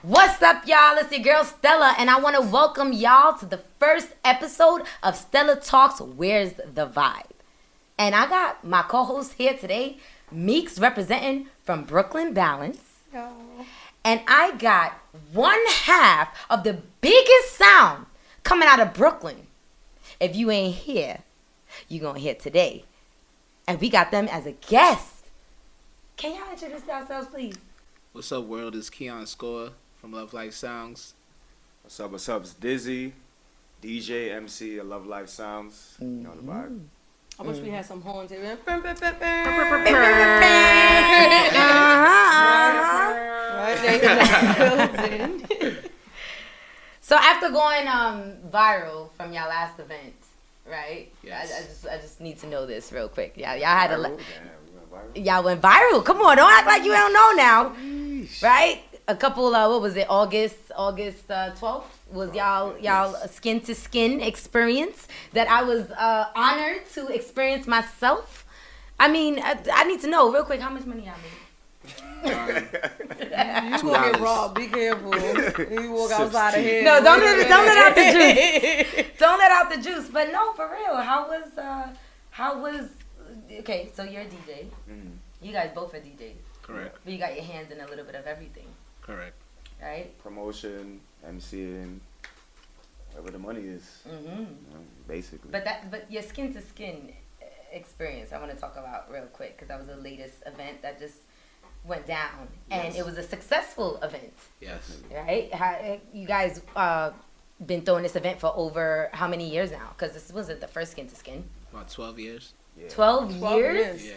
What's up, y'all? It's your girl Stella, and I want to welcome y'all to the first episode of Stella Talks Where's the Vibe? And I got my co-host here today, Meekz, representing from Brooklyn Balance. Yo. And I got one half of the biggest sound coming out of Brooklyn. If you ain't here, you gonna hear today. And we got them as a guest. Can y'all introduce yourselves, please? What's up, world? It's Keeyone Score from Love Life Sounds. What's up? What's up? It's Dizzy, DJ, MC of Love Life Sounds. You know the vibe. I wish we had some horns here. So after going viral from y'all last event, right? Yes. I just need to know this real quick. Y'all had Viral? a Damn, we went viral. y'all went viral. Come on, don't act like you don't know now, right? A couple, what was it? August 12th was y'all a skin to skin experience that I was honored to experience myself. I mean, I need to know real quick how much money y'all made. You gonna get robbed. Be careful. You walk outside of here. No, don't let out the juice. Don't let out the juice. But no, for real. How was? Okay, so you're a DJ. Mm. You guys both are DJs. Correct. But you got your hands in a little bit of everything, Correct. right? Promotion, MCing, whatever the money is, Mm-hmm. you know, basically. But your skin to skin experience, I want to talk about real quick because that was the latest event that just went down, and Yes. it was a successful event, Yes. right? You guys been throwing this event for over how many years now? Because this wasn't the first skin to skin. About 12 years. Yeah. 12 12 years? years. Yeah.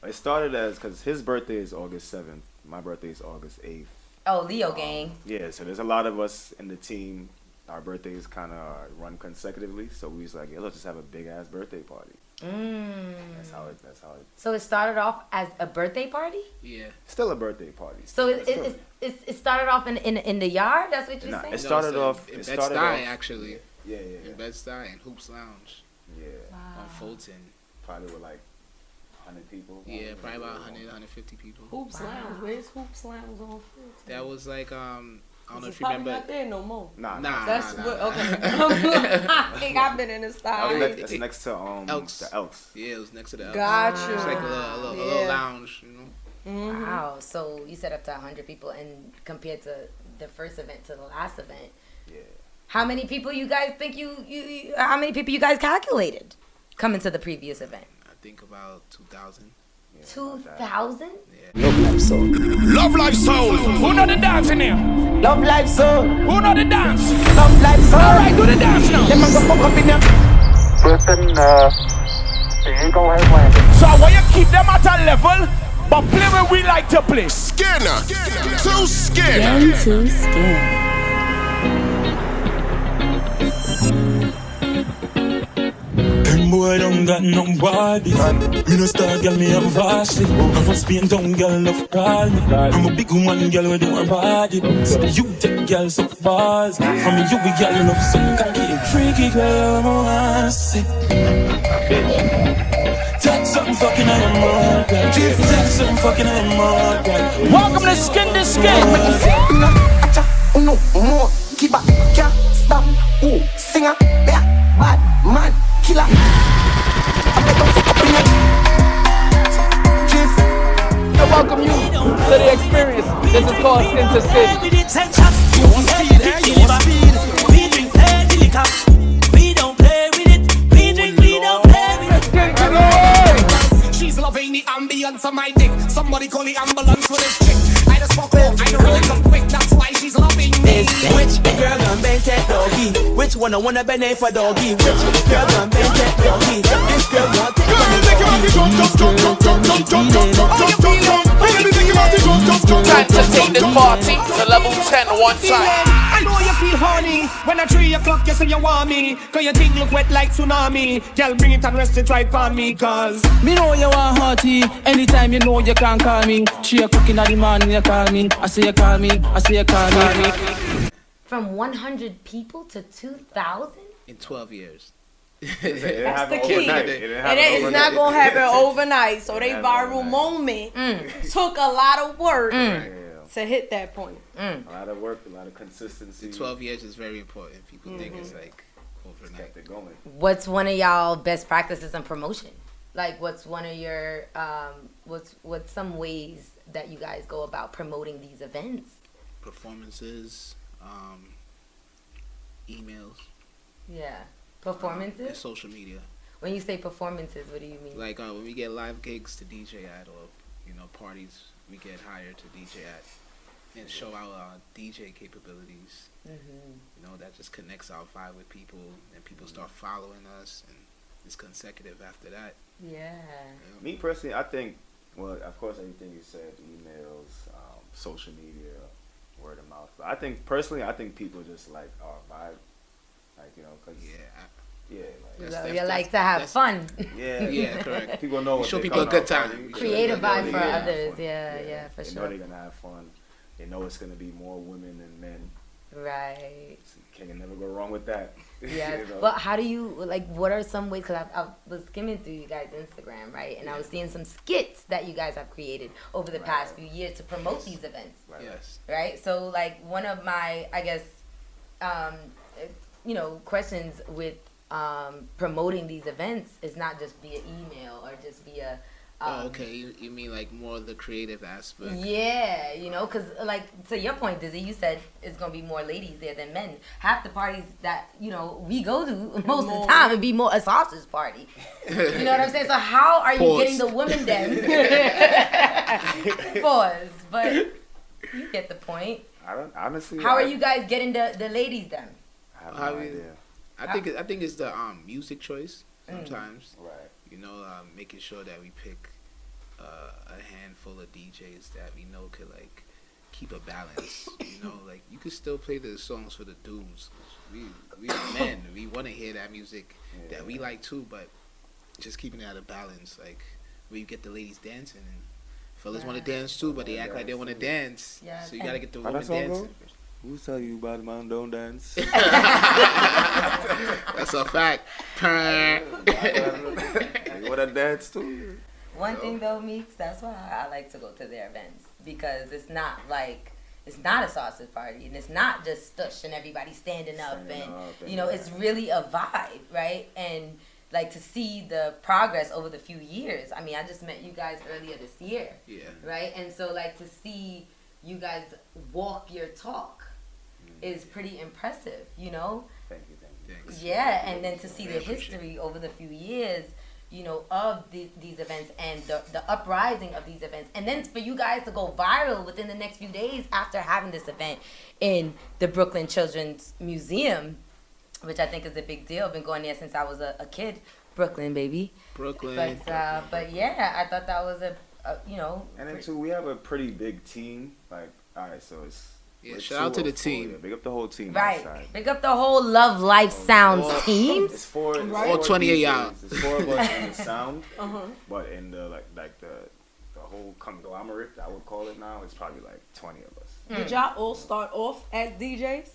It started as, because his birthday is August 7th. My birthday is August 8th. Oh, Leo gang. Yeah, so there's a lot of us in the team. Our birthdays kind of run consecutively. So we was like, yeah, let's just have a big ass birthday party. That's how it. So it started off as a birthday party? Yeah. Still a birthday party. So it started off in the yard? That's what you're Nah, saying? it started off. in It started Bed-Stuy, off. actually. Yeah. In Bed-Stuy and Hoops Lounge Yeah. on Fulton. Probably with like 100 people. Yeah, probably about 100, 150 people. Hoops Lounge. Where's Hoops Lounge on foot? That was like, I don't know if you probably remember. not there no more. Nah. That's nah, what. nah. Okay. I think I've been in the style. That's next to Elks. the Elks. Yeah, it was next to the Elks. Gotcha. It's like a little lounge, you know. Mm-hmm. Wow. So you set up to 100 people, and compared to the first event to the last event, Yeah. how many people you guys think how many people you guys calculated coming to the previous event? I think about 2,000. Yeah, 2,000? Yeah. Love Life Soul. Who know the dance in here? Love life soul, Who know the dance? love life soul. Alright, do the dance now. Them a go fuck up in ya. Griffin, the Eagle has landed. So I want you keep them at a level, but play where we like to play. Skinner, too skinner. Into skin. Them boy don't got no body. Me no star girl, me have varsity. I'm from Spain town, girl love call me. I'm a big woman, girl with no body. So you take girl so balls. I mean you be girl love so cocky. Freaky girl, I'm a wassy. Take something fucking on your mouth, girl. Take something fucking on your mouth, girl. Welcome to Skin to Skin. No more, keep up, can't stop. Ooh, singer, bad man, killer. I welcome you to the experience. This is called Skin to Skin. You want speed, you want speed. We drink plenty liquor. We don't play with it. We drink, we don't play with it. She's loving the ambience of my dick. Somebody call the ambulance for this chick. I just fuck off, I don't really come quick. That's why she's loving me. Which girl gon' bend that doggy? Which one I wanna bend it for doggy? Which girl gon' bend that doggy? This girl want it Time to take this party to level 10 one time. I know you feel horny when at 3 o'clock you say you want me. Cause your thing look wet like tsunami. Girl, bring it and rest it right on me. Cause me know you want hearty. Anytime you know you can call me. She a cooking at the morning you call me. I say you call me. I say you call me. From 100 people to 2,000? In 12 years. That's the key. And it's not gonna happen overnight. So they viral moment took a lot of work to hit that point. A lot of work, a lot of consistency. The 12 years is very important. People think it's like overnight. Kept it going. What's one of y'all best practices in promotion? Like, what's one of your what's some ways that you guys go about promoting these events? Performances, emails. Yeah, performances. And social media. When you say performances, what do you mean? Like when we get live gigs to DJ at, or parties we get hired to DJ at, and show our DJ capabilities. That just connects our vibe with people, and people start following us, and it's consecutive after that. Yeah. Me personally, I think, well, of course, everything you said, emails, social media, word of mouth. But I think people just like our vibe, like, cause you like to have fun. Yeah, correct. People know what show people a good time. Create a vibe for others. Yeah, for sure. They know they're gonna have fun. They know it's gonna be more women than men. Right. Can never go wrong with that. Yeah. Well, how do you what are some ways? Because I was skimming through you guys' Instagram, right, and I was seeing some skits that you guys have created over the past few years to promote these events. Yes. Right. So one of my, I guess, questions with promoting these events is not just via email or just via okay. You mean like more of the creative aspect? Yeah, because to your point, Dizzy, you said it's gonna be more ladies there than men. Half the parties that we go to most of the time would be more a sausage party. You know what I'm saying? So how are you getting the women then? Pause. But you get the point. I don't honestly. How are you guys getting the ladies then? I have no idea. I think it's the music choice sometimes. Right. Making sure that we pick a handful of DJs that we know could keep a balance. You could still play the songs for the dudes. We are men. We want to hear that music that we like too, but just keeping it at a balance. Where you get the ladies dancing and fellas want to dance too, but they act like they want to dance. Yeah. So you gotta get the women dancing. Who tell you about man don't dance? That's a fact. You wanna dance too? One thing though, Meekz, that's why I like to go to their events, because it's not a sausage party, and it's not just stush and everybody standing up and it's really a vibe, right? And to see the progress over the few years. I mean, I just met you guys earlier this year. Yeah. Right? And so to see you guys walk your talk is pretty impressive, Thank you. Thanks. Yeah, and then to see the history over the few years, of these events and the uprising of these events. And then for you guys to go viral within the next few days after having this event in the Brooklyn Children's Museum, which I think is a big deal. I've been going there since I was a kid. Brooklyn, baby. Brooklyn. But yeah, I thought that was And then too, we have a pretty big team. Alright, so it's... Yeah, shout out to the team. Big up the whole team. Right. Outside. Big up the whole Love Life Sounds team. It's four. All 28 y'all. It's 4 of us in the sound. But in the the whole conglomerate, I would call it now, it's probably 20 of us. Did y'all all start off as DJs?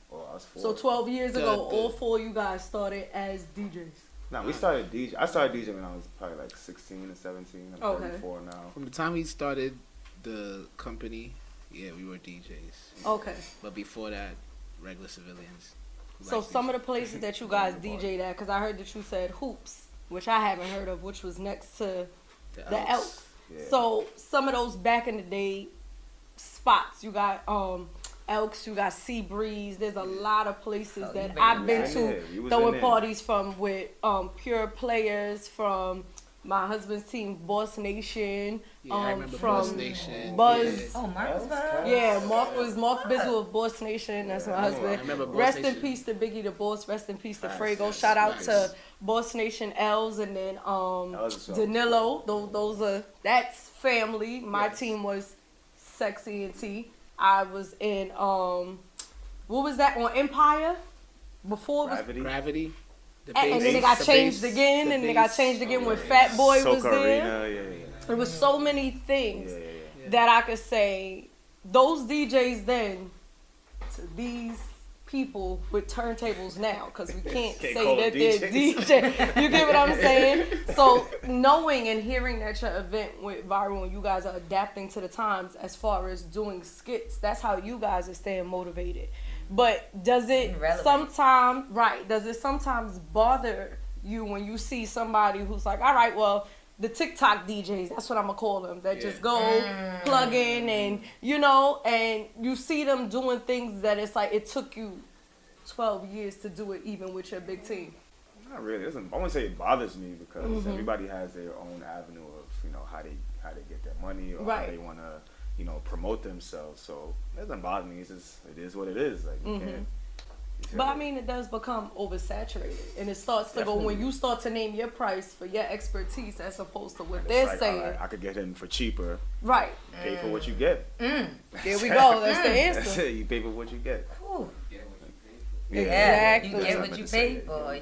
Well, I was 4. So 12 years ago, all 4 of you guys started as DJs. No, we started DJ. I started DJing when I was probably 16 or 17. I'm 34 now. From the time we started the company, yeah, we were DJs. Okay. But before that, regular civilians. So some of the places that you guys DJ'd at, because I heard that you said Hoops, which I haven't heard of, which was next to the Elks. Yeah. So some of those back in the day spots, you got Elks, you got Sea Breeze. There's a lot of places that I've been to throwing parties from with pure players from my husband's team, Boss Nation. Yeah, I remember from Boss Nation. Buzz. Yeah. Oh, Mark was there? Yeah, Mark Bizzle of Boss Nation. That's my husband. I remember Boss Rest Nation. in peace to Biggie the Boss. Rest in peace to Frago. Shout out to Boss Nation Els and then Danilo. That's family. My team was Sexy and T. I was in what was that on Empire? Before it was Gravity. And then it got changed again, and it got changed again when Fat Boy was there. There was so many things that I could say. Those DJs then to these people with turntables now because we can't Can't say call that they're DJs. DJ. You get what I'm saying? So knowing and hearing that your event went viral and you guys are adapting to the times as far as doing skits, that's how you guys are staying motivated. But does it sometimes bother you when you see somebody who's like, all right, well, the TikTok DJs, that's what I'm gonna call them, that just go plug in and, you know, and you see them doing things that it's like it took you 12 years to do it even with your big team? Not really. I wouldn't say it bothers me because everybody has their own avenue of, you know, how they get their money or how they want to, you know, promote themselves. So it doesn't bother me. It's just, it is what it is. Like, you can't. But I mean, it does become oversaturated, and it starts to go when you start to name your price for your expertise as opposed to what they're saying. Right, I could get in for cheaper. Right. Pay for what you get. There we go. That's the answer. That's it. You pay for what you get. Exactly. You get what you pay for.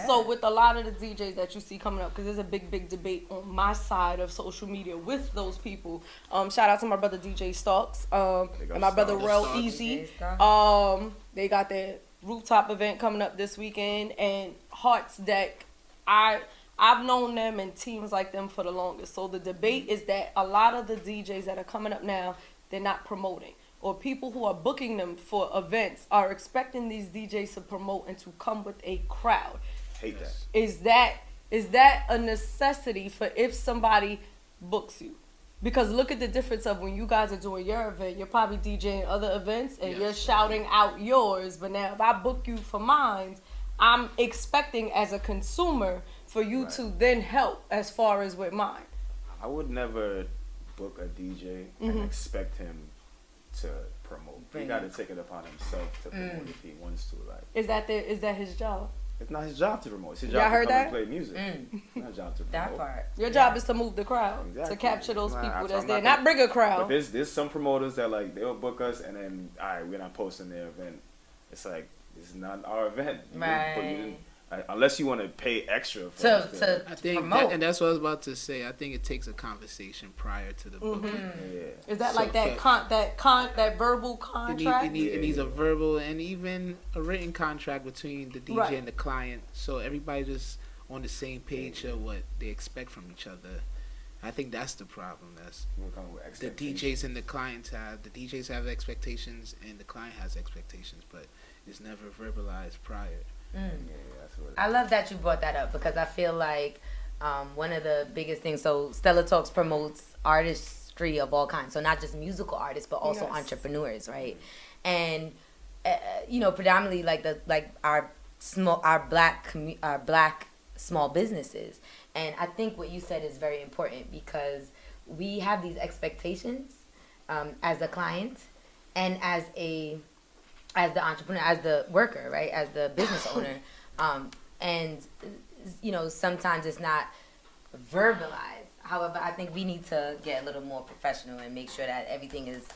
So with a lot of the DJs that you see coming up, because there's a big debate on my side of social media with those people. Shout out to my brother DJ Starks and my brother Real Easy. They got their rooftop event coming up this weekend, and Hearts Deck. I've known them and teams like them for the longest. So the debate is that a lot of the DJs that are coming up now, they're not promoting. Or people who are booking them for events are expecting these DJs to promote and to come with a crowd. Hate that. Is that a necessity for if somebody books you? Because look at the difference of when you guys are doing your event, you're probably DJing other events and you're shouting out yours. But now if I book you for mine, I'm expecting as a consumer for you to then help as far as with mine. I would never book a DJ and expect him to promote. He got to take it upon himself to promote if he wants to. Like, is that his job? It's not his job to promote. It's his Y'all job heard to come that? and play music. It's not his job to promote. That part. Your job is to move the crowd, to capture those people that's there, not bring a crowd. But there's some promoters that like they'll book us and then we're not posting their event. It's like this is not our event. Right. Unless you want to pay extra for to I think promote. and that's what I was about to say. I think it takes a conversation prior to the booking. Is that like that verbal contract? It needs a verbal and even a written contract between the DJ and the client, so everybody just on the same page of what they expect from each other. I think that's the problem. That's the DJs and the clients have. The DJs have expectations and the client has expectations, but it's never verbalized prior. I love that you brought that up because I feel like one of the biggest things, so Stella Talks promotes artistry of all kinds, so not just musical artists but also entrepreneurs, right? And you know, predominantly like our black small businesses. And I think what you said is very important because we have these expectations as a client and as the entrepreneur, as the worker, right, as the business owner, and you know, sometimes it's not verbalized. However, I think we need to get a little more professional and make sure that everything is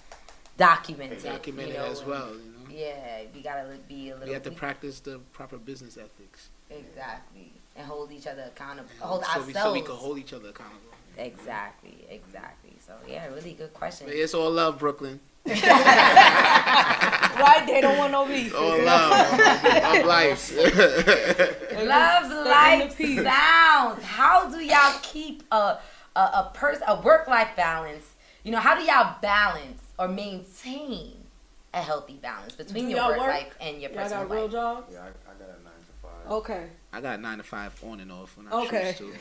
documented. Documented, you know, as well. You know? Yeah, we gotta be a little. We have to practice the proper business ethics. Exactly, and hold each other accountable. So we can hold each other accountable. Exactly. So yeah, really good question. But it's all love, Brooklyn. Right? They don't want no beef. All love. Love life. Love life sounds. How do y'all keep a work-life balance? You know, how do y'all balance or maintain a healthy balance between your work life and your personal life? Y'all got a real job? Yeah, I got a 9 to 5. Okay. I got 9 to 5 on and off when I choose to.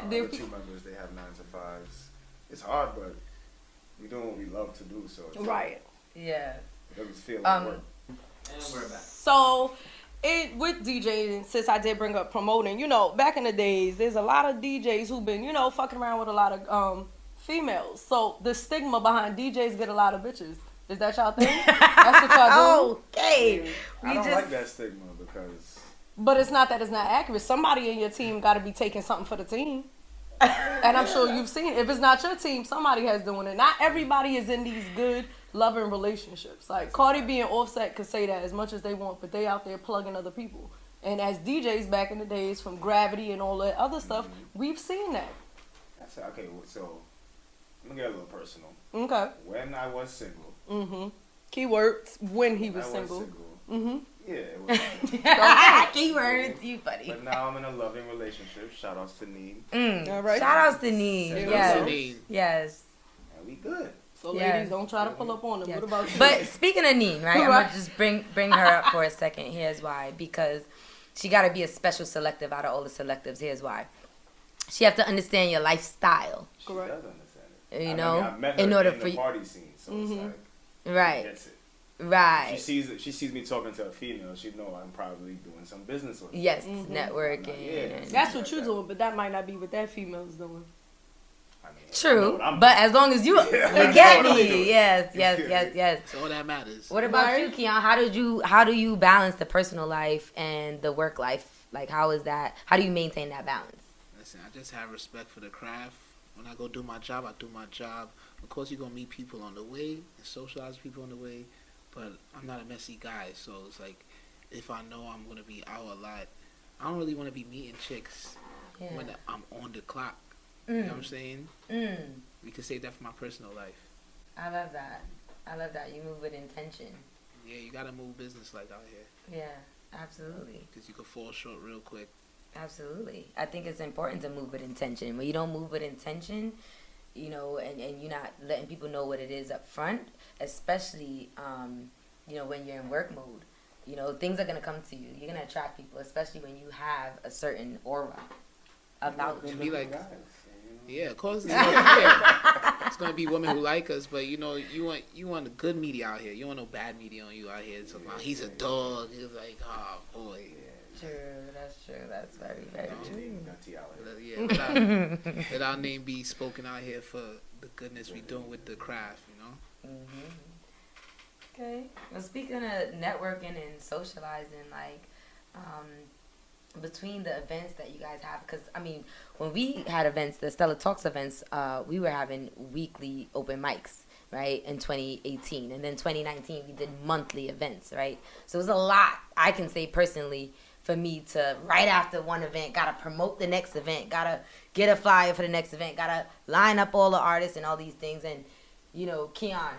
The two members, they have 9 to 5s. It's hard, but we doing what we love to do, so it's right. Yeah. It doesn't feel like work. And we're back. So, with DJing, since I did bring up promoting, you know, back in the days, there's a lot of DJs who've been, you know, fucking around with a lot of females. So the stigma behind DJs get a lot of bitches. Is that y'all thing? That's what y'all do? Okay. I don't like that stigma because... But it's not that it's not accurate. Somebody in your team got to be taking something for the team. And I'm sure you've seen it. If it's not your team, somebody has doing it. Not everybody is in these good, loving relationships. Like Cardi B and Offset could say that as much as they want, but they out there plugging other people. And as DJs back in the days from Gravity and all that other stuff, we've seen that. Okay, so I'm gonna get a little personal. Okay. When I was single. Keywords, when he was single. Mm-hmm. Yeah, it was. Keywords, you funny. But now I'm in a loving relationship. Shout outs to Neen. All right. Shout outs to Neen. Yes. And we good. So ladies, don't try to pull up on them. What about you? But speaking of Neen, right? I'm gonna just bring her up for a second. Here's why. Because she gotta be a special selective out of all the selectives. Here's why. She have to understand your lifestyle. Correct. She does understand it. I met her in order in for the you. party scene, so it's like Right. She gets it. Right. She sees me talking to a female. She know I'm probably doing some business with her. Yes, networking. That's what you're doing, but that might not be what that female's doing. True, but as long as you get me, yes. That's all that matters. What about you, Keeyone? How do you balance the personal life and the work life? Like, how is that? How do you maintain that balance? Listen, I just have respect for the craft. When I go do my job, I do my job. Of course, you're gonna meet people on the way and socialize with people on the way, but I'm not a messy guy, so it's like if I know I'm gonna be out a lot, I don't really want to be meeting chicks when I'm on the clock. You know what I'm saying? We can save that for my personal life. I love that. You move with intention. Yeah, you gotta move business like out here. Yeah, absolutely. Because you could fall short real quick. Absolutely. I think it's important to move with intention. When you don't move with intention, you know, and you're not letting people know what it is up front, especially, you know, when you're in work mode, you know, things are going to come to you. You're going to attract people, especially when you have a certain aura about you. Be like, yeah, of course. It's gonna be women who like us, but you know, you want a good media out here. You don't want no bad media on you out here. It's about he's a dog. He's like, oh boy. True, that's true. That's very, very true. Yeah, let our name be spoken out here for the goodness we doing with the craft, you know. Okay. Well, speaking of networking and socializing, like, between the events that you guys have, because I mean, when we had events, the Stella Talks events, we were having weekly open mics, right, in 2018, and then 2019 we did monthly events, right. So it was a lot, I can say personally, for me to right after one event gotta promote the next event, gotta get a flyer for the next event, gotta line up all the artists and all these things. And you know, Keeyone,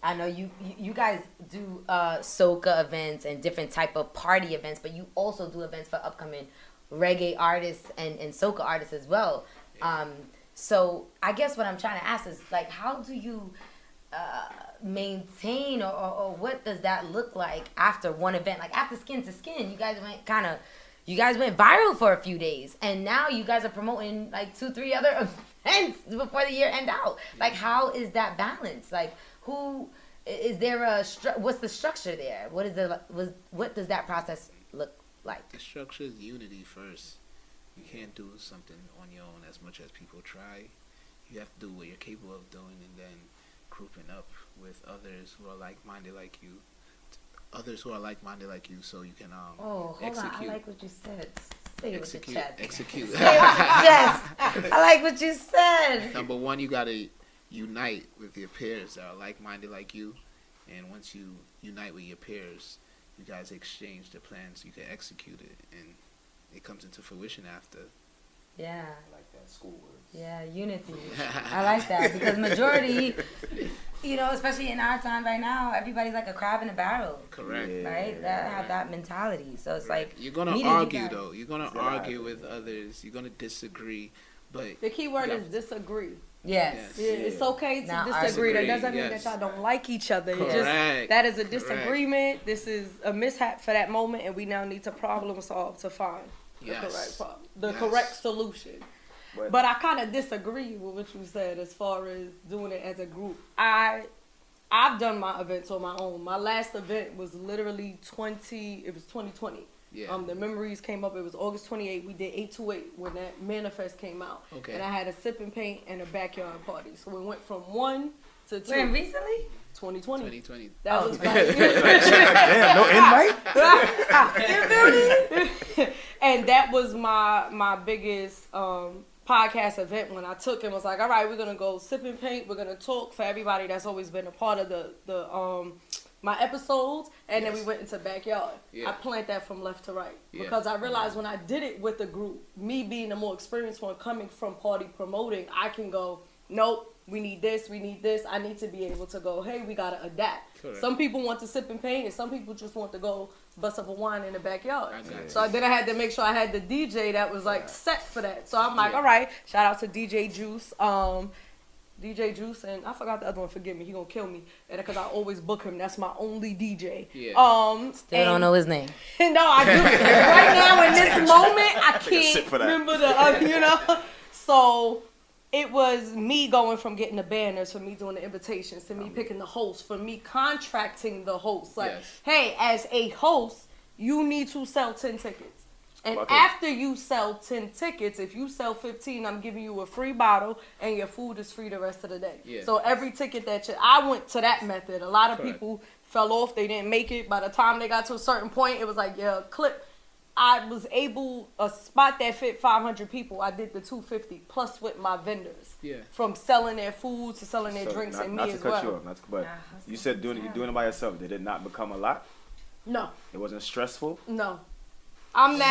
I know you guys do soca events and different type of party events, but you also do events for upcoming reggae artists and soca artists as well. So I guess what I'm trying to ask is, like, how do you maintain or what does that look like after one event? Like after Skin to Skin, you guys went viral for a few days, and now you guys are promoting like 2-3 other events before the year end out. Like, how is that balance? Like, who is there what's the structure there? What does that process look like? The structure is unity first. You can't do something on your own as much as people try. You have to do what you're capable of doing, and then grouping up with others who are like-minded like you. So you can hold execute. on, I like what you said. Say it with your chest. Execute. Say it with your chest. I like what you said. Number one, you gotta unite with your peers that are like-minded like you, and once you unite with your peers, you guys exchange the plans so you can execute it, and it comes into fruition after. Yeah. I like that school words. Yeah, unity. I like that, because majority, you know, especially in our time right now, everybody's like a crab in a barrel. Correct. Right? That have that mentality. So it's like, you're gonna argue though. You're gonna argue with others. You're gonna disagree, but the key word is disagree. Yes. Yeah, it's okay to disagree. That doesn't mean that y'all don't like each other. Correct. Just, that is a disagreement. Correct. This is a mishap for that moment, and we now need to problem solve to find the correct solution. But I kind of disagree with what you said as far as doing it as a group. I've done my events on my own. My last event was literally 2020. Yeah. The memories came up. It was August 28th. We did 828 when that manifest came out. Okay. And I had a sip and paint and a backyard party. So we went from 1 to 2. When recently? 2020. That was right. Damn, no invite? You feel me? And that was my biggest podcast event when I took and was like, all right, we're gonna go sip and paint. We're gonna talk for everybody that's always been a part of the my episodes, and then we went into backyard. I planned that from left to right because I realized when I did it with a group, me being the more experienced one coming from party promoting, I can go, nope, we need this, I need to be able to go, hey, we gotta adapt. Correct. Some people want to sip and paint, and some people just want to go bust up a wine in the backyard. So then I had to make sure I had the DJ that was like set for that. So I'm like, all right, shout out to DJ Juice. DJ Juice, and I forgot the other one. Forgive me, he gonna kill me. And because I always book him, that's my only DJ. Yeah. Still don't know his name. No, I do. Right now in this moment, I can't remember the you know. So it was me going from getting the banners, for me doing the invitations, to me picking the host, for me contracting the host. Like, hey, as a host, you need to sell 10 tickets. And after you sell 10 tickets, if you sell 15, I'm giving you a free bottle, and your food is free the rest of the day. Yeah. So every ticket I went to that method. A lot of people fell off. They didn't make it. By the time they got to a certain point, it was like, clip. I was able, a spot that fit 500 people, I did the 250 plus with my vendors. Yeah. From selling their food to selling their drinks and me as well. Not to cut you off, but you said doing it by yourself. Did it not become a lot? No. It wasn't stressful? No. I'm an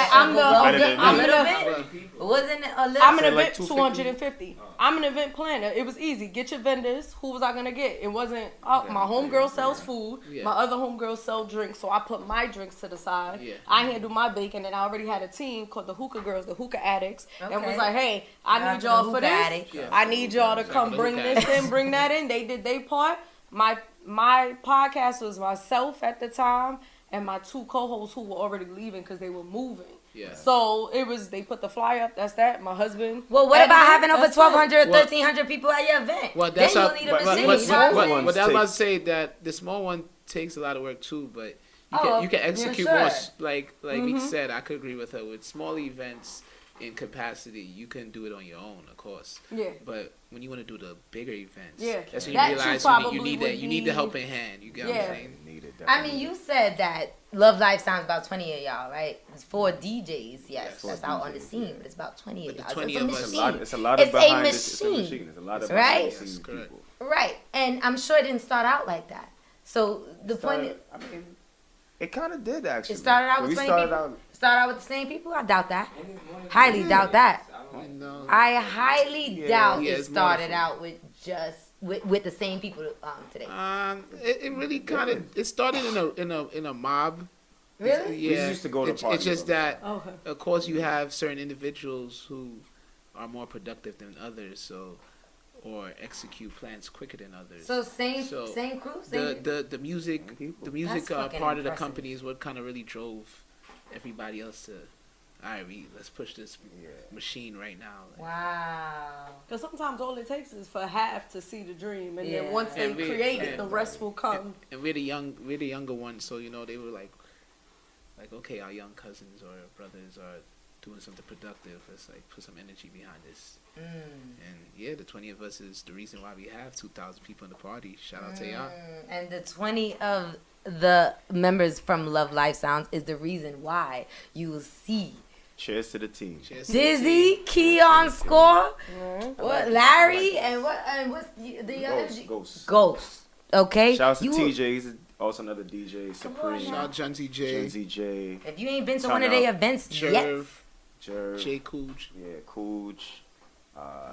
event 250. I'm an event planner. It was easy. Get your vendors. Who was I gonna get? It wasn't. My homegirl sells food. Yeah. My other homegirls sell drinks. So I put my drinks to the side. Yeah. I handle my baking, and I already had a team called the Hookah Girls, the Hookah Addicts, and was like, hey, I need y'all for this. Yeah. I need y'all to come bring this in, bring that in. They did their part. My podcast was myself at the time, and my 2 co-hosts who were already leaving because they were moving. Yeah. So it was, they put the flyer up, that's that. My husband. Well, what about having over 1,200, 1,300 people at your event? Well, that's then you'll need a machine. But I was about to say that the small one takes a lot of work too, but you can execute more. Like Meekz said, I could agree with her. With small events in capacity, you can do it on your own, of course. Yeah. But when you want to do the bigger events, that's when you realize you need the helping hand. You get what I'm saying? I mean, you said that Love Life Sounds about 20 of y'all, right? It's 4 DJs, yes, that's out on the scene, but it's about 20 of y'all. So it's a machine. It's a lot of behind the machine. It's a lot of behind the scenes people. Right, and I'm sure it didn't start out like that. So the point is, I mean, it kind of did actually. It started out with 20 people. Started out with the same people? I doubt that. Highly doubt that. I highly doubt it started out with just with the same people today. It really kind of it started in a mob. Really? Yeah. We used to go to parties. It's just that of course you have certain individuals who are more productive than others, or execute plans quicker than others. So same crew. The music part of the company is what kind of really drove everybody else to. All right, let's push this machine right now. Wow. Because sometimes all it takes is for half to see the dream, and then once they create it, the rest will come. And we're the younger ones, so they were like, okay, our young cousins or brothers are doing something productive. Let's put some energy behind this. And the 20 of us is the reason why we have 2,000 people in the party. Shout out to y'all. And the 20 of the members from Love Life Sounds is the reason why you will see. Cheers to the team. Dizzy, Keeyone Score, what Larry, and what's the other? Ghost. Okay. Shout out to TJ. He's also another DJ. Supreme. Shout out Junzy J. If you ain't been to one of their events yet. Jay Cooge. Yeah, Cooge.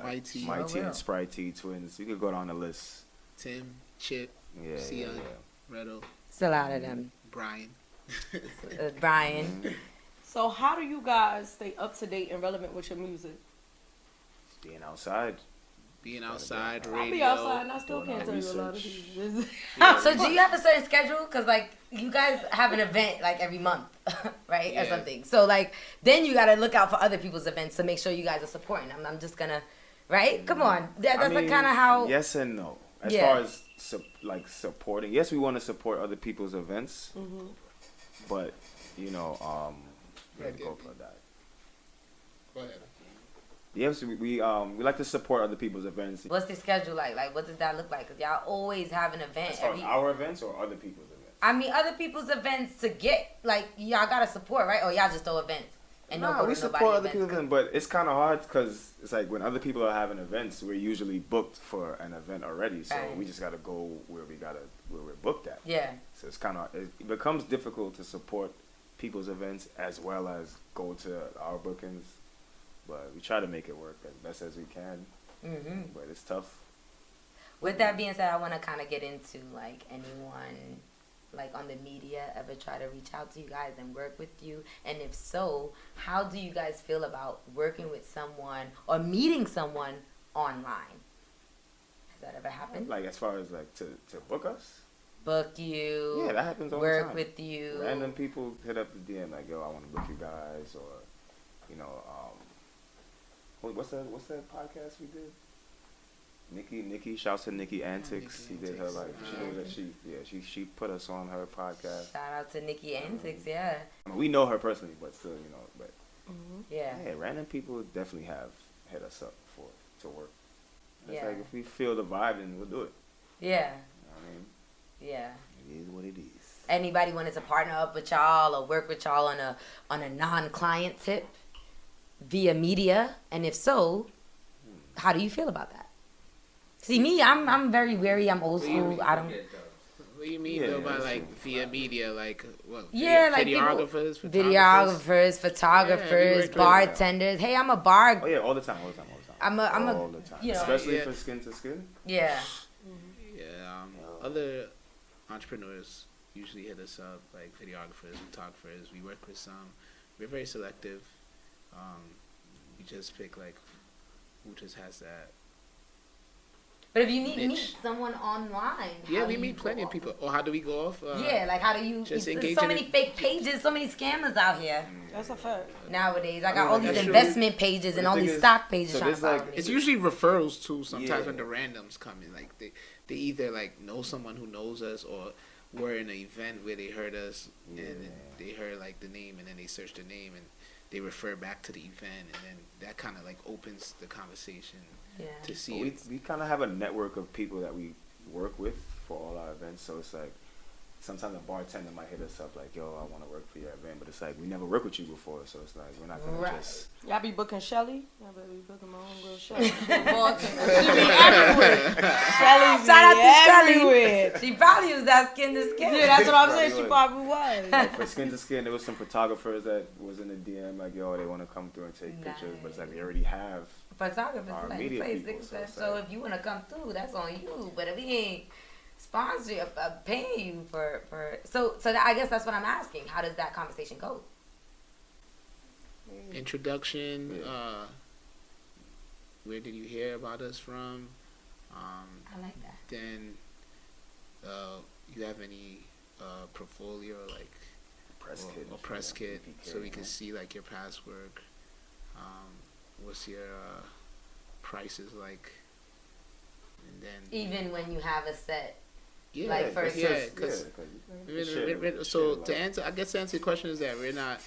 Mighty and Sprite T twins. You could go down the list. Tim, Chip, Sion, Redo. It's a lot of them. Brian. Brian. So how do you guys stay up to date and relevant with your music? Being outside. Radio. I'll be outside and I still can't tell you a lot of things. So do you have a certain schedule? Because you guys have an event every month, right? Or something. So then you got to look out for other people's events to make sure you guys are supporting. I'm just going to, right? Come on. That's kind of how. Yes and no. As far as supporting, yes, we want to support other people's events, but Go ahead. Yes, we like to support other people's events. What's the schedule like? What does that look like? Because y'all always have an event. As far as our events or other people's events? I mean, other people's events to get y'all gotta support, right? Or y'all just throw events. And we support other people's events, but it's kind of hard because it's when other people are having events, we're usually booked for an event already, so we just gotta go where we're booked at. Yeah. So it's it becomes difficult to support people's events as well as go to our bookings, but we try to make it work as best as we can. But it's tough. With that being said, I want to kind of get into like anyone like on the media ever try to reach out to you guys and work with you, and if so, how do you guys feel about working with someone or meeting someone online? Has that ever happened? Like as far as like to book us? Book you. Yeah, that happens all the work time. with you. Random people hit up the DM like, yo, I want to book you guys, or you know, what's that podcast we did? Nikki, shouts to Nikki Antics. He did her like she put us on her podcast. Shout out to Nikki Antics, yeah. I mean, we know her personally, but still, you know, but yeah, random people definitely have hit us up to work. It's yeah. like if we feel the vibe, then we'll do it. Yeah. You know what I mean? Yeah. It is what it is. Anybody wanted to partner up with y'all or work with y'all on a non-client tip via media? And if so, how do you feel about that? See me, I'm very wary. I'm old school. I don't. What do you mean though by like via media, like what? Yeah, like videographers, photographers, bartenders. Hey, I'm a bar. Oh yeah, all the time. I'm a all the time. You know, especially for skin to skin. Yeah. Yeah. Other entrepreneurs usually hit us up, like videographers, photographers. We work with some. We're very selective. We just pick like who just has that. But if you meet someone online, yeah, we meet plenty of people. Or how do we go off? Yeah, like how do you? There's so many fake pages, so many scammers out here. That's a fact. Nowadays, I got all these investment pages and all these stock pages. So trying to follow me. It's usually referrals too. Sometimes when the randoms come in, like they either like know someone who knows us, or we're in an event where they heard us and they heard like the name, and then they search the name and they refer back to the event, and then that kind of like opens the conversation. Yeah. To see we kind of have a network of people that we work with for all our events, so it's like sometimes a bartender might hit us up like, yo, I want to work for your event, but it's like we never worked with you before, so it's like we're not gonna just. Y'all be booking Shelly? Y'all better be booking my homegirl Shelly. She be everywhere. Shelly, shout out to everywhere. Shelly. She probably was that skin to skin. Yeah, that's what I'm saying. She probably was. Like for skin to skin, there was some photographers that was in the DM like, yo, they want to come through and take pictures, but it's like we already have. Photographers our like media place, people, so if you want to come through, that's on you. But if we ain't sponsoring, paying you for so I guess that's what I'm asking. How does that conversation go? Introduction. Where did you hear about us from? I like that. Then, you have any portfolio like press kit, so we can see like your past work. What's your prices like? And then even when you have a set. Yeah, like first. Yeah, because so to answer your question is that we're not.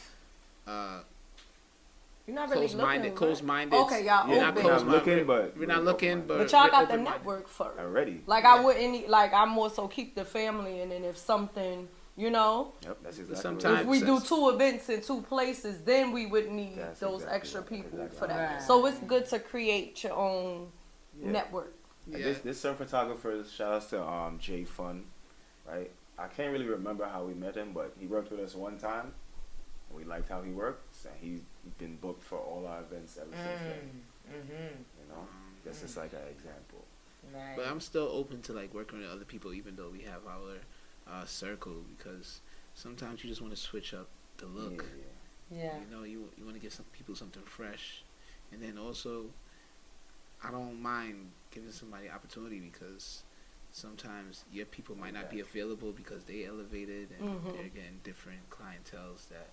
You're not really closed-minded. Okay, y'all We're not looking, but we're not looking, but y'all got the network first already. Like I wouldn't like I more so keep the family, and then if something. You know, yep, that's exactly sometimes if we do 2 events in 2 places, then we would need those extra people for that. Right. So it's good to create your own network. Yeah. There's some photographers. Shout outs to Jay Fun, right? I can't really remember how we met him, but he worked with us one time. And we liked how he works, and he's been booked for all our events ever since then. You know, that's just like an example. Right. But I'm still open to like working with other people, even though we have our circle, because sometimes you just want to switch up the look. Yeah. You know, you want to give some people something fresh, and then also, I don't mind giving somebody opportunity, because sometimes your people might not be available because they elevated and they're getting different clienteles that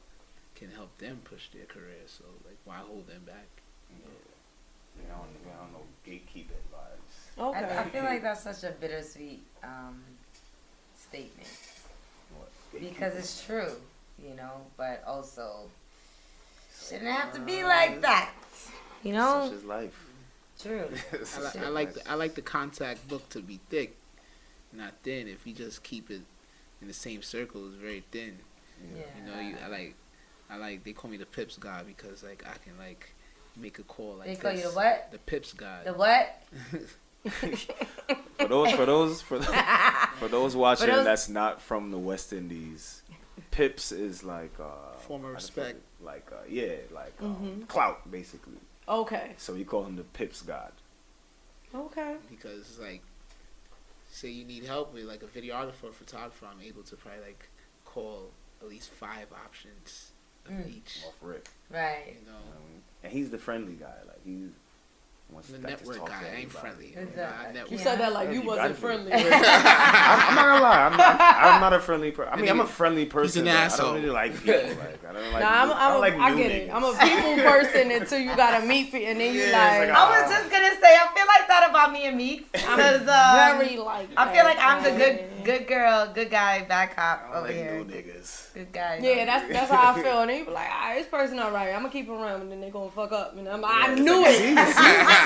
can help them push their career. So like, why hold them back? I don't know gatekeeping vibes. Okay. I feel like that's such a bittersweet statement. Because it's true, you know, but also shouldn't have to be like that, you know. Such is life. True. I like the contact book to be thick, not thin. If you just keep it in the same circle, it's very thin. Yeah. You know, I like they call me the Pips guy, because like I can like make a call like they call this. you the what? The Pips guy. The what? For those watching that's not from the West Indies, Pips is like form of respect. Like clout basically. Okay. So we call him the Pips God. Okay. Because like say you need help with like a videographer or photographer, I'm able to probably like call at least 5 options of each. Off rip. Right. You know. And he's the friendly guy. Like he's the network guy. I ain't friendly. You said that like you wasn't friendly. I'm not gonna lie. I'm not a friendly person. I mean, I'm a friendly person. He's an asshole. I don't really like people. Like I don't like. I get it. I'm a people person until you gotta meet people, and then you like. I was just gonna say, I feel like that about me and Meekz. I'm very like. I feel like I'm the good girl, good guy, bad cop over like here. new niggas. Good guy. Yeah, that's how I feel. And they be like, this person alright. I'm gonna keep around, and then they gonna fuck up. And I'm like, I knew it. I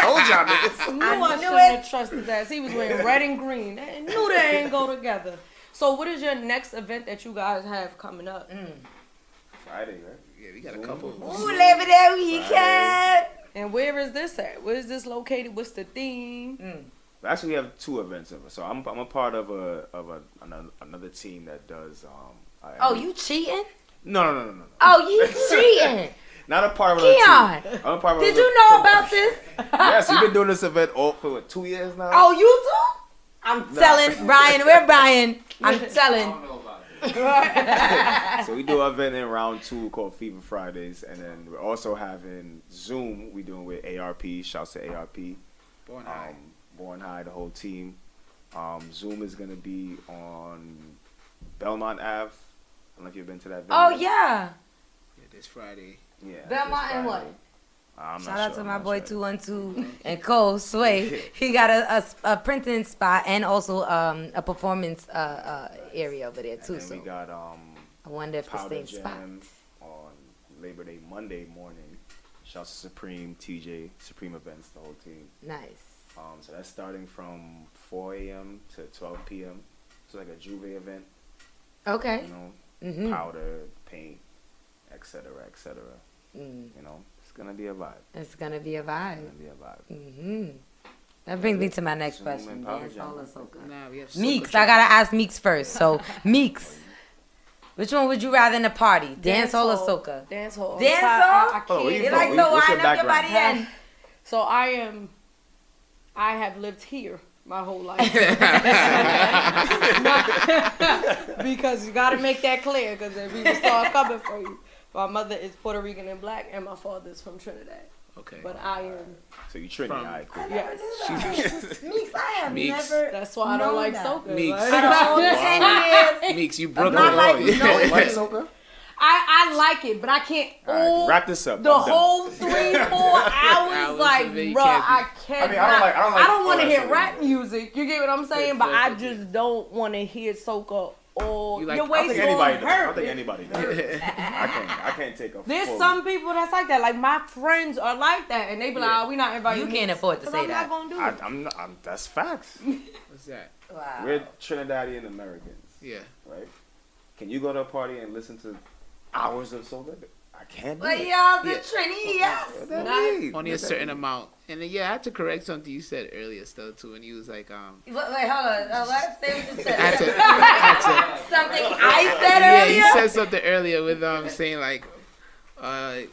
told y'all niggas. I shouldn't have trusted that. He was wearing red and green. I knew they ain't go together. So what is your next event that you guys have coming up? Friday, right? Yeah, we got a couple. Ooh, Labor Day weekend. And where is this at? Where is this located? What's the theme? Actually, we have 2 events of it. So I'm a part of another team that does. You cheating? No. Oh, you cheating? Not a part of another Keeyone, team. I'm a part of did you know about this? Yes, you've been doing this event for 2 years now. Oh, you too? I'm telling Brian. Where Brian? I'm telling. I don't know about it. So we do an event in round 2 called Fever Fridays, and then we're also having Zoom. We doing with ARP. Shouts to ARP. Born High, the whole team. Zoom is gonna be on Belmont Ave. I don't know if you've been to that venue. Oh yeah. This Friday. Yeah. Belmont and what? Shout out to my boy 212 and Cole Sway. He got a printing spot and also a performance area over there too. And then we got I wonder if the same spot on Labor Day Monday morning. Shouts to Supreme TJ, Supreme Events, the whole team. Nice. So that's starting from 4 a.m. to 12 p.m. So like a Juve event. Okay. You know, powder, paint, etc. You know, it's gonna be a vibe. It's gonna be a vibe. Mm-hmm. That brings me to my next question. Dance hall or soca? We have Meekz, I gotta ask Meekz first. So Meekz, which one would you rather in a party? Dance hall or soca? Dance hall. Dance hall? You like to wind up your body in? So I have lived here my whole life. Because you gotta make that clear, because if we will start coming for you. My mother is Puerto Rican and black, and my father is from Trinidad. Okay. But I am. So you Trinidad, alright, cool. Yes. Meekz, I have never. That's why I don't like soca. Meekz. I don't 10 years. Meekz, you Brooklyn. You don't like soca? I like it, but I can't. Right, wrap this up. The whole 3-4 hours, like, bro, I can't. I don't want to hear rap music. You get what I'm saying? But I just don't want to hear soca. Or your waist gonna hurt. I don't think anybody does. I can't take a. There's some people that's like that. Like my friends are like that, and they be like, we not inviting. You can't afford to say I'm that. not gonna do it. That's facts. What's that? Wow. We're Trinidadian Americans. Yeah. Right? Can you go to a party and listen to hours of soca? I can't do But it. y'all, the Trini, yes. Only a certain amount. And then, I had to correct something you said earlier, still, too, when you was like, Wait, hold on. What? Say what you said. I had to, something I said earlier? Yeah, you said something earlier with saying, like, yato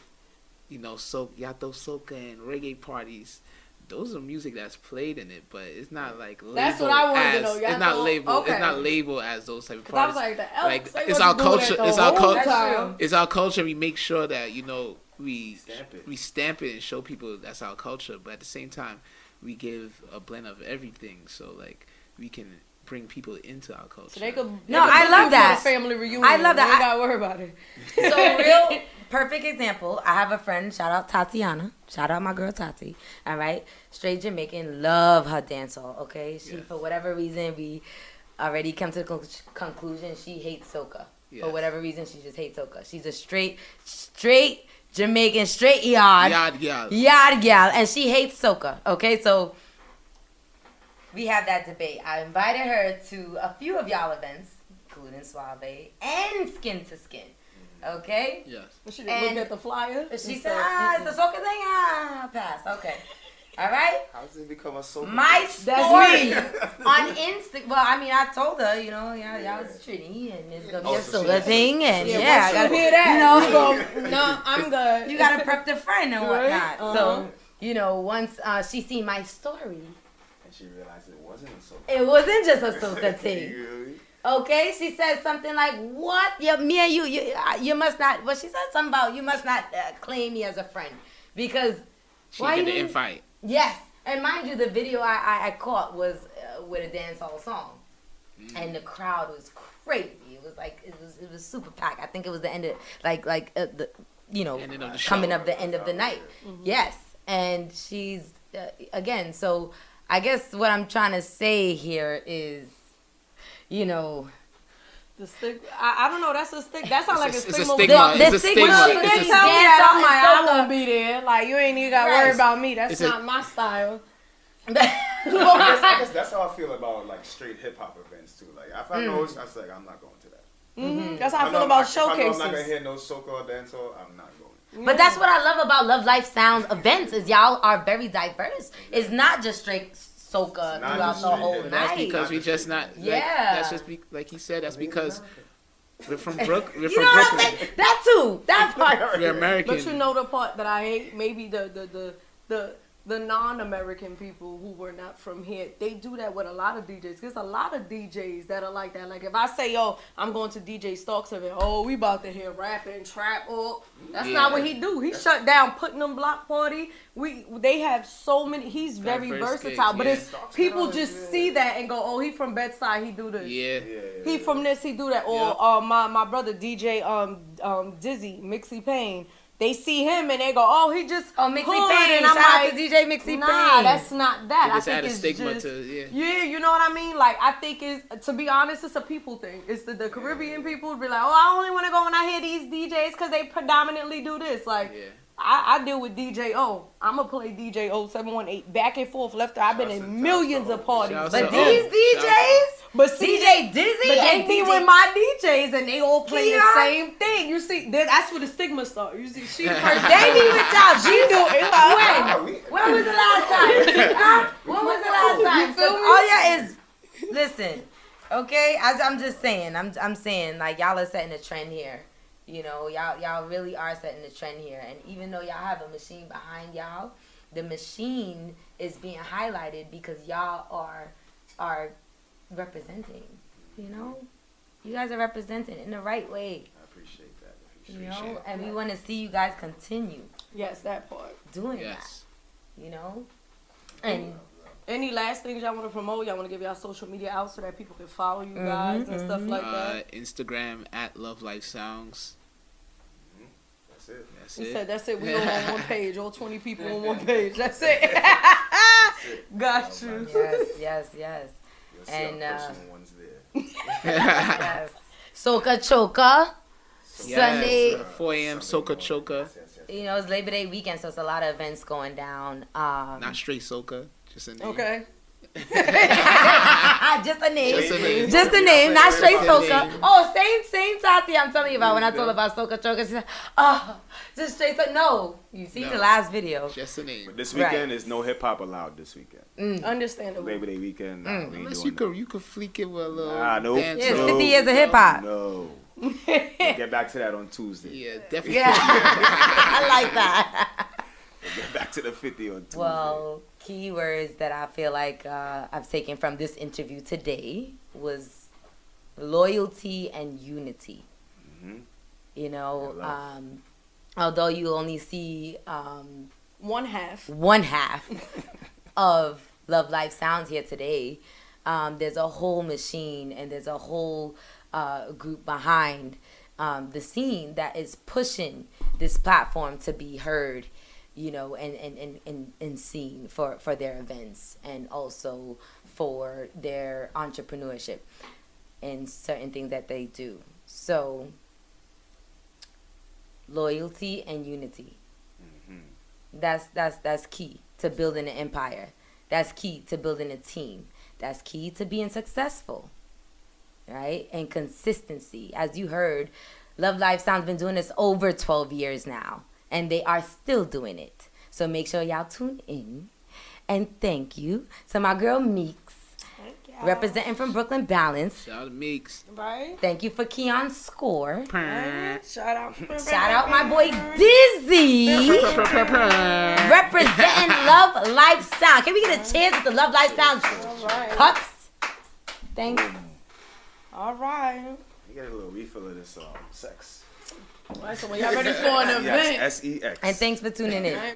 soca and reggae parties. Those are music that's played in it, but it's not like labeled. That's what I wanted to know. It's not labeled. Okay. It's not labeled as those type of parties. I was like, it's our culture. It's our culture. It's our culture. We make sure that we stamp it and show people that's our culture. But at the same time, we give a blend of everything, so like we can bring people into our culture. So I love that. Family reunion. I love that. You ain't gotta worry about it. So real perfect example. I have a friend. Shout out Tatiana. Shout out my girl Tati. All right, straight Jamaican. Love her dancehall. Okay, she for whatever reason we already come to the conclusion she hates soca. Yes. For whatever reason she just hates soca. She's a straight Jamaican, straight yard gal, and she hates soca. Okay, so we have that debate. I invited her to a few of y'all events, including Suave and Skin to Skin. Okay? Yes. She didn't look at the flyer. She said, it's the soca thing. Pass. Okay. All right? How does it become a soca? My story on Insta. Well, I mean, I told her, y'all is Trini, and it's going to be a soca thing. And I got to hear that. No, I'm good. You got to prep the friend and whatnot. So, once she seen my story. She realized it wasn't a soca. It wasn't just a soca thing. Okay, she said something like, "What? Yeah, me and you must not." Well, she said something about you must not claim me as a friend because she did the invite. Yes, and mind you, the video I caught was with a dancehall song, and the crowd was crazy. It was like it was super packed. I think it was the end of the coming up the end of the night. Mm-hmm. Yes, and she's again. So I guess what I'm trying to say here is. The stick. I don't know. That's a stick. That sounds like a stigma. It's a stigma. It's a stigma. When she did tell me that, I won't be there. Like, you ain't even got to worry about me. That's not my style. I guess that's how I feel about like straight hip hop events too. Like, if I know, I say like, I'm not going to that. Mm-hmm. That's how I feel about showcases. If I'm not gonna hear no soca or dancehall, I'm not going. But that's what I love about Love Life Sounds events is y'all are very diverse. It's not just straight soca throughout the whole night. That's because we just not. That's just like he said. That's because we're from Brooklyn. We're from Brooklyn. What I'm saying? That too. That part. We're American. But you know the part that I hate. Maybe the non-American people who were not from here, they do that with a lot of DJs. There's a lot of DJs that are like that. Like if I say, "Yo, I'm going to DJ Stark's event," oh, we about to hear rapping, trap. Oh, that's not what he do. He shut down Putnam Block Party. They have so many. He's very versatile. But it's people just see that and go, "Oh, he from Bedside. He do this. He from this. He do that." Or my brother DJ Dizzy Mixie Payne. They see him and they go, "Oh, he just Mixie Payne." And I'm like, DJ Mixie Payne. Nah, that's not that. I think it's stigma just, you know what I mean? Like, I think it's, to be honest, it's a people thing. It's the Caribbean people be like, "Oh, I only want to go when I hear these DJs because they predominantly do this." Like, I deal with DJ O. I'm gonna play DJ O 718 back and forth, left. I've been in millions of parties. But these DJs. But DJ Dizzy but and they be with my DJs and they all play the same thing. You see, that's where the stigma starts. You see, she the first. They be with y'all. She do it. When was the last time? When was the last time? You feel me? All y'all is listen. Okay, I'm just saying. I'm saying like y'all are setting a trend here. You know, y'all really are setting the trend here. And even though y'all have a machine behind y'all, the machine is being highlighted because y'all are representing, you know? You guys are representing in the right way. I appreciate that. You know? And we want to see you guys continue. Yes, that part. Doing that. You know? And any last things y'all want to promote? Y'all want to give y'all social media out so that people can follow you guys and stuff like that? Instagram at Love Life Sounds. That's it. He said that's it. We all on one page. All 20 people on one page. That's it. Got you. Yes. And ones there. Yes. Soca Choka. Sunday. 4 a.m. Soca Choka. You know, it's Labor Day weekend, so it's a lot of events going down. Not straight soca, just a name. Okay. Just a name. Just a name, not straight soca. Oh, same Tati I'm telling you about when I told her about soca choka. She said, "Oh, just straight soca." No, you see the last video. Just a name. But this weekend is no hip hop allowed. This weekend. Understandable. Labor Day weekend. Unless you could fleek it with a little. No. Dance. Yeah, 50 years of hip hop. No. We'll get back to that on Tuesday. Yeah, definitely. Yeah, I like that. We'll get back to the 50 on Tuesday. Well, keywords that I feel like I've taken from this interview today was loyalty and unity. Mm-hmm. You know, although you only see one half of Love Life Sounds here today, there's a whole machine and there's a whole group behind the scene that is pushing this platform to be heard, you know, and seen for their events and also for their entrepreneurship and certain things that they do. So, loyalty and unity. Mm-hmm. That's key to building an empire. That's key to building a team. That's key to being successful. Right? And consistency. As you heard, Love Life Sounds been doing this over 12 years now. And they are still doing it. So make sure y'all tune in. And thank you to my girl Meekz. Representing from Brooklyn Balance. Shout out to Meekz. Right. Thank you for Keeyone Score. Right. Shout out my boy Dizzy. Representing Love Life Sound. Can we get a chance at the Love Life Sound cups? Thanks. All right. You get a little refill of this sex. All right, so when y'all ready for an event. Yes, SEX. And thanks for tuning in.